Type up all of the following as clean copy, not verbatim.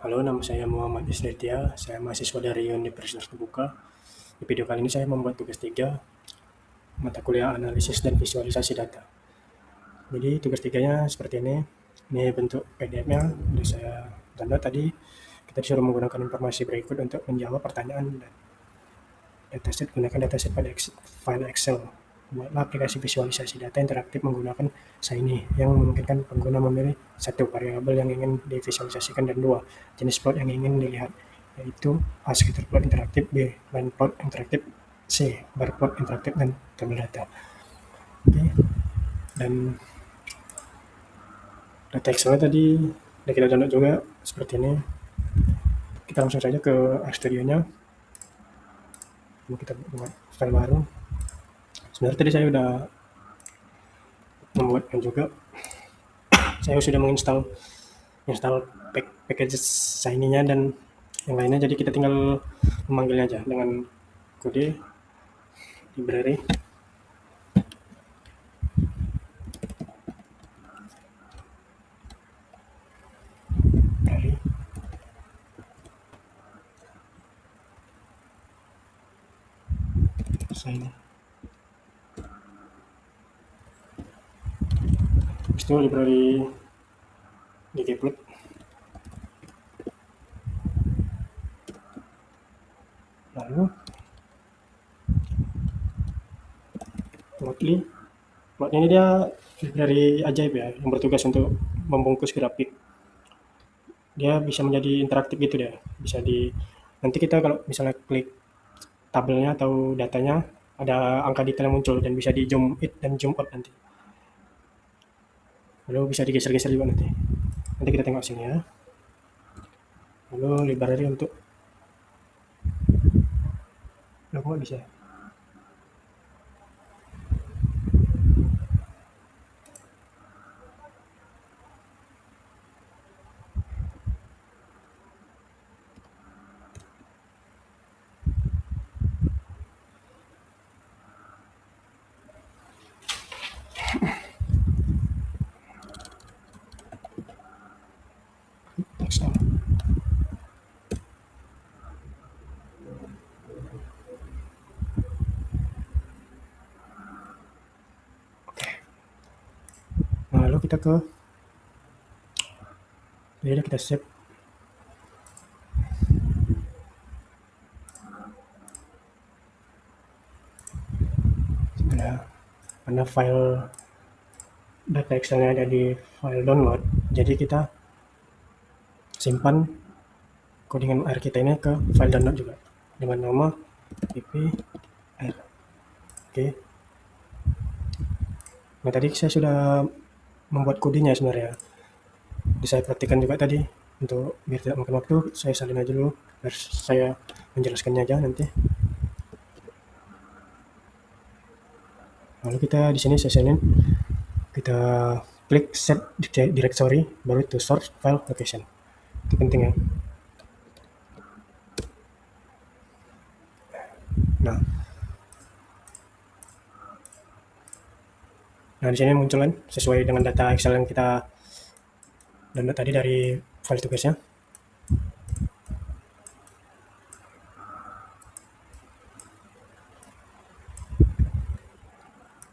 Halo, nama saya Muhammad Isnetia. Saya mahasiswa dari Universitas Terbuka. Di video kali ini saya membuat tugas 3, mata kuliah analisis dan visualisasi data. Jadi tugas 3-nya seperti ini. Ini bentuk PDF-nya, udah saya download tadi. Kita disuruh menggunakan informasi berikut untuk menjawab pertanyaan dan dataset. Gunakan dataset pada file Excel. Buatlah aplikasi visualisasi data interaktif menggunakan Shiny yang memungkinkan pengguna memilih satu variabel yang ingin divisualisasikan dan dua jenis plot yang ingin dilihat, yaitu A. Scatter plot interaktif, B. Line plot interaktif, C. Bar plot interaktif, dan tabel data. Oke, dan data Excel tadi udah kita download juga seperti ini. Kita langsung saja ke RStudio-nya. Kita buat file baru. Sebenarnya tadi saya udah membuatnya juga. Saya sudah menginstal package Shiny-nya dan yang lainnya, jadi kita tinggal memanggilnya aja dengan kode library dari Shiny. Habis itu library ggplot. Lalu plotly. Plotnya ini dia library ajaib ya, yang bertugas untuk membungkus grafik. Dia bisa menjadi interaktif gitu deh. Bisa nanti kita kalau misalnya klik tabelnya atau datanya, ada angka detail yang muncul dan bisa di zoom in dan zoom out nanti. Lalu bisa digeser-geser juga nanti. Nanti kita tengok sini ya. Lalu library untuk logo nggak bisa. Excel. Nah, lalu kita jadi kita save. Setelah karena file data Excel-nya ada di file download, jadi kita simpan codingan R kita ini ke file download juga dengan nama ppr. Oke. Nah, tadi saya sudah membuat kodenya sebenarnya. Jadi saya praktikkan juga tadi, untuk biar tidak makan waktu, saya salin aja dulu biar saya menjelaskannya aja nanti. Lalu kita di sini saya salin, kita klik set directory, baru itu source file location. Itu penting ya. Nah, di sini muncul kan sesuai dengan data Excel yang kita download tadi dari file tugasnya.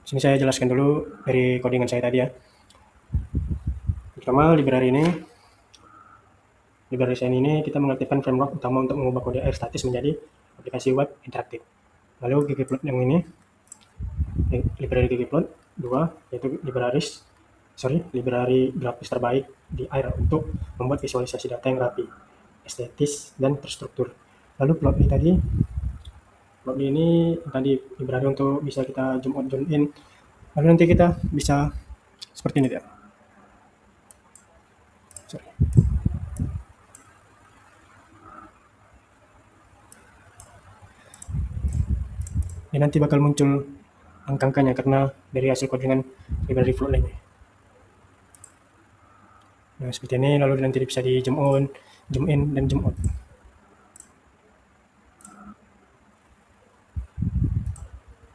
Sini saya jelaskan dulu dari codingan saya tadi ya. Pertama, library Shiny ini kita mengaktifkan framework utama untuk mengubah kode R statis menjadi aplikasi web interaktif. Lalu ggplot yang ini, library ggplot 2, yaitu library grafis terbaik di R untuk membuat visualisasi data yang rapi, estetis, dan terstruktur. Lalu plotly ini tadi library untuk bisa kita zoom out, zoom in. Lalu nanti kita bisa seperti ini ya. Ini nanti bakal muncul angka-angkanya karena dari hasil codingan library float ini. Nah, seperti ini, lalu nanti bisa di zoom on, zoom in, dan zoom out.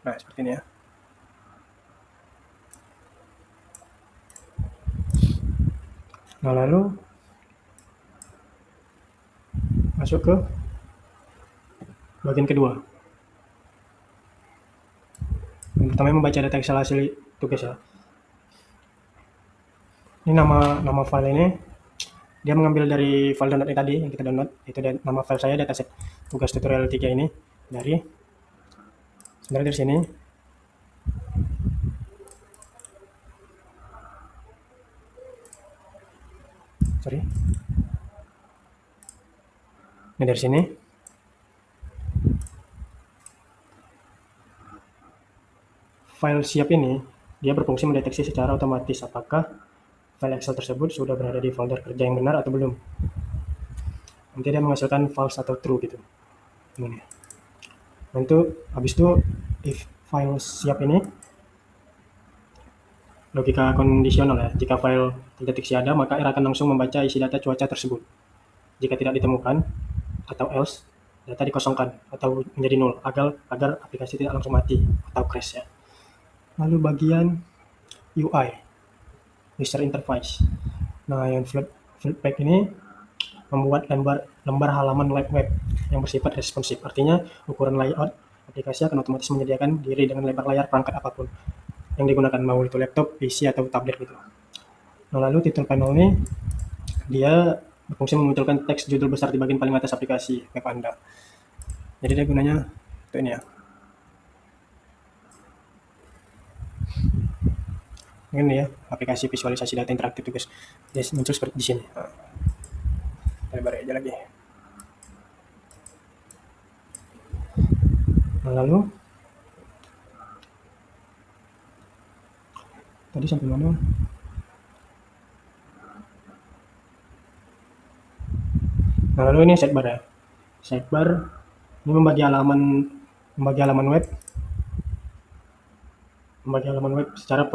Nah, seperti ini ya. Nah, lalu Masuk ke bagian kedua. Yang pertama membaca data Excel hasil tugas ya. Ini nama file ini dia mengambil dari file download tadi yang kita download, itu nama file saya dataset tugas tutorial 3 ini dari sebenarnya dari sini. Sorry. Nah, dari sini file siap ini dia berfungsi mendeteksi secara otomatis apakah file Excel tersebut sudah berada di folder kerja yang benar atau belum. Nanti dia menghasilkan false atau true gitu. Ini. Nah, itu habis itu if file siap ini logika kondisional ya. Jika file terdeteksi ada, maka R akan langsung membaca isi data cuaca tersebut. Jika tidak ditemukan atau else, data dikosongkan atau menjadi nol agar aplikasi tidak langsung mati atau crash ya. Lalu bagian UI, user interface. Nah, yang Flatpak ini membuat lembar halaman web yang bersifat responsif. Artinya ukuran layout aplikasi akan otomatis menyediakan diri dengan lebar layar perangkat apapun yang digunakan, mau itu laptop, PC atau tablet gitu. Nah, lalu title panel ini dia berfungsi memunculkan teks judul besar di bagian paling atas aplikasi web Anda. Jadi dia gunanya untuk ini ya. Ini ya, aplikasi visualisasi data interaktif tugas. Dia muncul seperti di sini. Lebar aja lagi. Nah, lalu tadi sampai mana? Nah, lalu ini sidebar ya. Sidebar ini membagi halaman web secara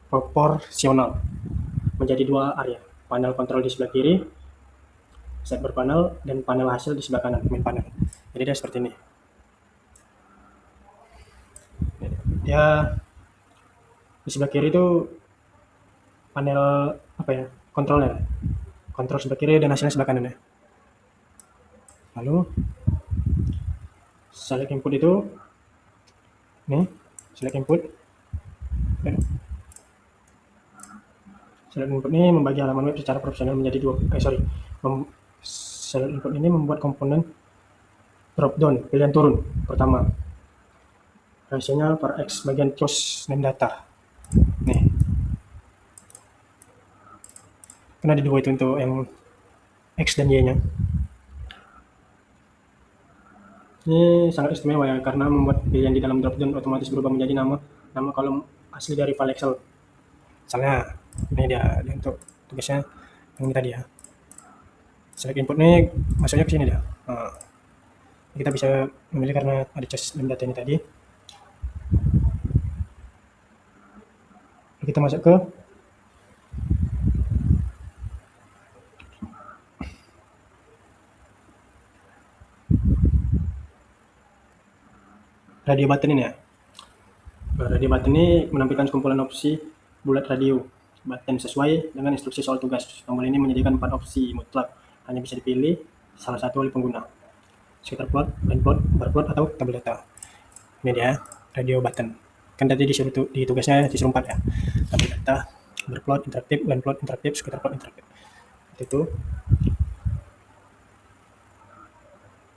proporsional menjadi dua area. Panel kontrol di sebelah kiri, sidebar panel, dan panel hasil di sebelah kanan, main panel. Jadi dia seperti ini. Dia di sebelah kiri itu panel apa ya? Kontrolnya. Kontrol sebelah kiri dan hasilnya sebelah kanan ya. Lalu select input itu nih, select input. Select input ini membagi halaman web secara profesional menjadi select input ini membuat komponen drop down, pilihan turun pertama. Rasionya per X bagian choose name data. Nih. Karena ada dua itu untuk yang X dan Y-nya. Ini sangat istimewa ya, karena membuat pilihan di dalam dropdown otomatis berubah menjadi nama kolom asli dari file Excel. Misalnya, ini dia untuk tugasnya yang ini tadi ya. Select input ini masuknya ke sini dia. Nah, kita bisa memilih karena ada choose name data ini tadi. Kita masuk ke radio button ini ya. Radio button ini menampilkan sekumpulan opsi bulat radio button sesuai dengan instruksi soal tugas. Tombol ini menyediakan 4 opsi mutlak, hanya bisa dipilih salah satu oleh pengguna. Scatter plot, line plot, bar plot, atau tabel data. Ini dia radio button. Kan tadi disuruh di tugasnya disuruh 4 ya. Tabel data, bar plot, interaktif, line plot, interaktif, scatter plot, interaktif. Itu.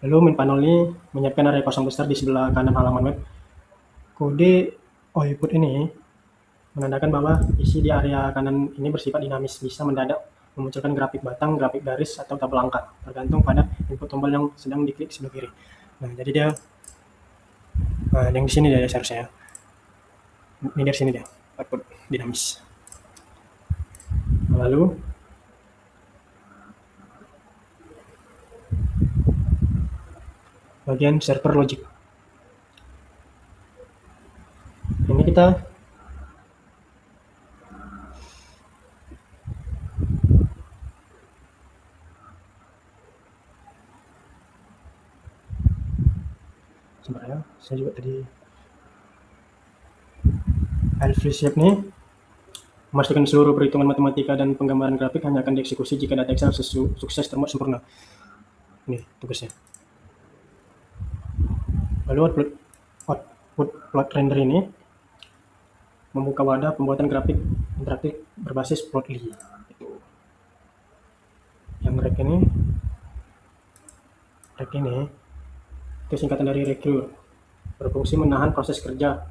Lalu main panel ini menyiapkan area kosong besar di sebelah kanan halaman web. Kode output ini menandakan bahwa isi di area kanan ini bersifat dinamis, bisa mendadak memunculkan grafik batang, grafik garis, atau tabel angka, tergantung pada input tombol yang sedang diklik sebelah kiri. Nah, jadi dia yang di sini dia seharusnya. Ini dari sini dia, output dinamis. Lalu bagian server logic. Ini kita sebentar ya, saya juga tadi Shape nih memastikan seluruh perhitungan matematika dan penggambaran grafik hanya akan dieksekusi jika data Excel sukses termuat sempurna. Ini tugasnya. Lalu output plot render ini membuka wadah pembuatan grafik interaktif berbasis Plotly. Yang rek ini itu singkatan dari recur, berfungsi menahan proses kerja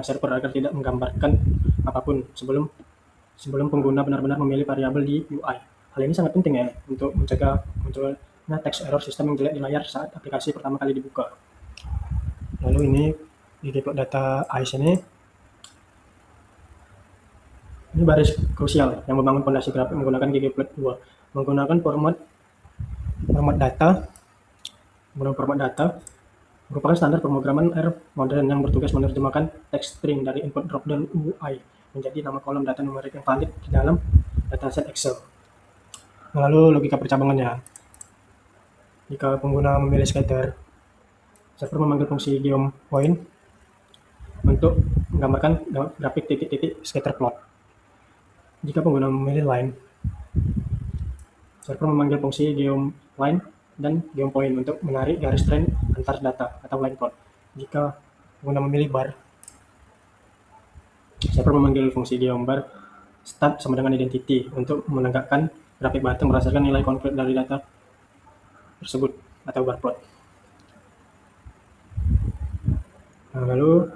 server agar tidak menggambarkan apapun sebelum pengguna benar-benar memilih variabel di UI. Hal ini sangat penting ya untuk mencegah munculnya text error sistem yang jelek di layar saat aplikasi pertama kali dibuka. Lalu ini di deploy data ICE ini baris krusial yang membangun fondasi grafik menggunakan ggplot2, menggunakan format data merupakan standar pemrograman R modern yang bertugas menerjemahkan teks string dari input dropdown UI menjadi nama kolom data numerik yang valid di dalam dataset Excel. Lalu logika percabangannya. Jika pengguna memilih scatter, server memanggil fungsi geoPoint untuk menggambarkan grafik titik-titik scatter plot. Jika pengguna memilih line, server memanggil fungsi geoLine dan geoPoint untuk menarik garis trend antar data atau line plot. Jika pengguna memilih bar, server memanggil fungsi geobar start sama dengan identity untuk menegakkan grafik button berdasarkan nilai konkret dari data tersebut atau bar plot. Nah, lalu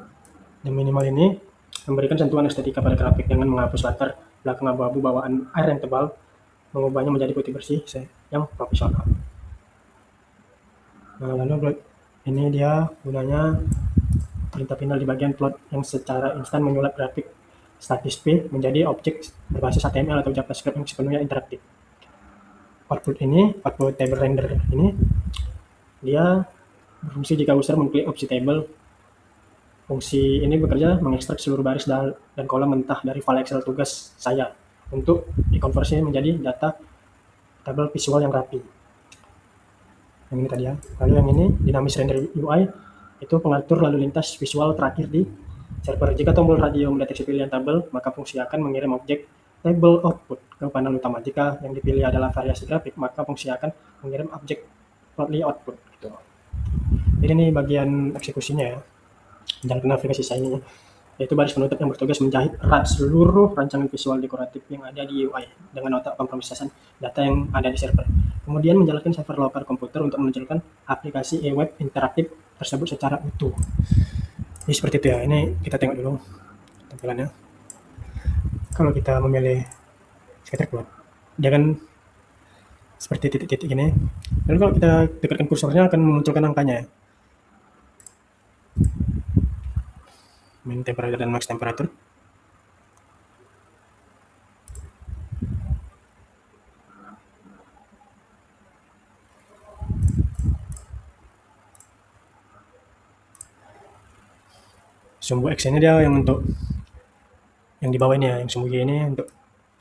yang minimal ini memberikan sentuhan estetika pada grafik dengan menghapus latar belakang abu-abu bawaan air yang tebal, mengubahnya menjadi putih bersih yang profesional. Nah, lalu ini dia gunanya perintah final di bagian plot yang secara instan menyulap grafik statis P menjadi objek berbasis HTML atau JavaScript yang sepenuhnya interaktif. Output table render ini dia berfungsi jika user mengklik opsi table. Fungsi ini bekerja mengekstrak seluruh baris dan kolom mentah dari file Excel tugas saya untuk dikonversi menjadi data tabel visual yang rapi. Yang ini tadi ya. Lalu yang ini dinamis render UI itu pengatur lalu lintas visual terakhir di server. Jika tombol radio mendeteksi pilihan tabel, maka fungsi akan mengirim objek table output ke panel utama. Jika yang dipilih adalah variasi grafik, maka fungsi akan mengirim objek Plotly output. Gitu. Jadi ini bagian eksekusinya ya. Menjalankan aplikasi saya ini, yaitu baris penutup yang bertugas menjahit erat seluruh rancangan visual dekoratif yang ada di UI dengan otak pemrosesan data yang ada di server. Kemudian menjalankan server lokal komputer untuk memunculkan aplikasi e-web interaktif tersebut secara utuh. Jadi seperti itu ya. Ini kita tengok dulu tampilannya. Kalau kita memilih scatter plot, dia kan seperti titik-titik ini. Lalu kalau kita dekatkan kursornya akan memunculkan angkanya ya. Min temperature dan max temperature. Sumbu X ini dia yang untuk yang di bawah ini ya, yang sumbu Y ini untuk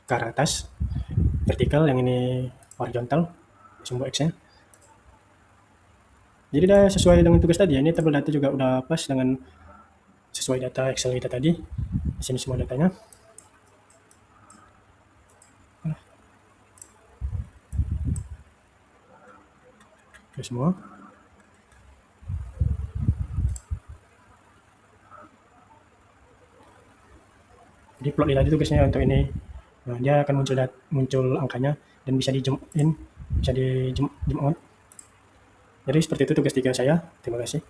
ke arah atas vertikal, yang ini horizontal sumbu X nya. Jadi udah sesuai dengan tugas tadi ya. Ini tabel data juga udah pas dengan sesuai data Excel kita tadi. Di sini semua datanya. Oke semua. Jadi plot tadi tugasnya untuk ini. Nah, dia akan muncul angkanya dan bisa di zoom in, bisa di zoom out. Jadi seperti itu tugas 3 saya. Terima kasih.